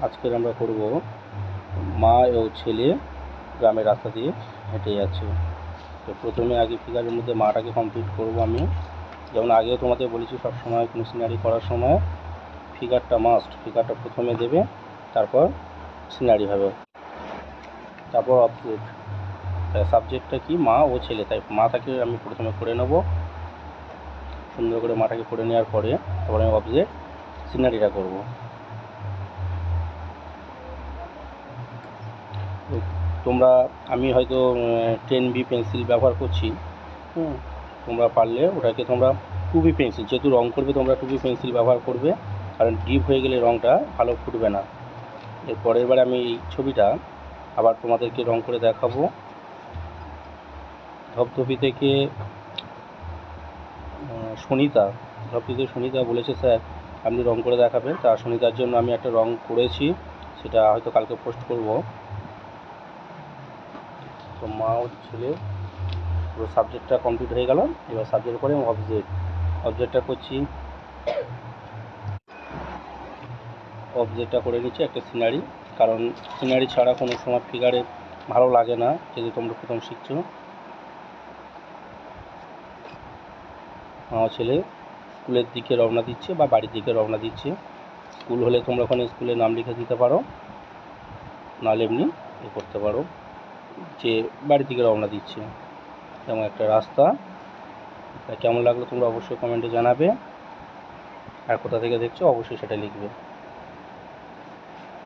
আজকের আমরা করব মা ও ছেলে গ্রামের রাস্তা দিয়ে হেঁটে যাচ্ছে। তো প্রথমে আগে ফিগারের মধ্যে মাটাকে কমপ্লিট করব আমি। যেমন আগেও তোমাদের বলেছি, সবসময় কোনো সিনারি করার সময় ফিগারটা মাস্ট, ফিগারটা প্রথমে দেবে, তারপর সিনারি হবে, তারপর অবজেক্ট। সাবজেক্টটা কি? মা ও ছেলে, তাই মাটাকে আমি প্রথমে করে নেব। সুন্দর করে মাটাকে করে নেওয়ার পরে তারপরে আমি অবজেক্ট সিনারিটা করব। তোমরা, আমি হয়তো 10B পেন্সিল ব্যবহার করছি, তোমরা পারলে ওটাকে তোমরা 2B পেন্সিল, যেহেতু রঙ করবে তোমরা 2B পেন্সিল ব্যবহার করবে, কারণ ডিপ হয়ে গেলে রঙটা ভালো ফুটবে না। এর পরের বার আমি এই ছবিটা আবার তোমাদেরকে রঙ করে দেখাবো। ধপধপি থেকে সুনিতা বলেছে, স্যার আপনি রঙ করে দেখাবেন। তা সুনিতার জন্য আমি একটা রঙ করেছি, সেটা হয়তো কালকে পোস্ট করব। তো মা ও ছেলে পুরো সাবজেক্টটা কমপ্লিট হয়ে গেল। এবার সাবজেক্টের পরে অবজেক্টটা করছি, অবজেক্টটা করে নিচ্ছি একটা সিনারি, কারণ সিনারি ছাড়া কোনো সময় ফিগারে ভালো লাগে না, যদি তোমরা প্রথম শিখছো। আমার ছেলে স্কুলের দিকে রওনা দিচ্ছে বা বাড়ির দিকে রওনা দিচ্ছে। স্কুল হলে তোমরা ওখানে স্কুলের নাম লিখে দিতে পারো, নাহলে এমনি করতে পারো যে বাড়ির দিকে রওনা দিচ্ছে। এমন একটা রাস্তা। কেমন লাগলো তোমরা অবশ্যই কমেন্টে জানাবে, আর কোথা থেকে দেখছো অবশ্যই সেটা লিখবে।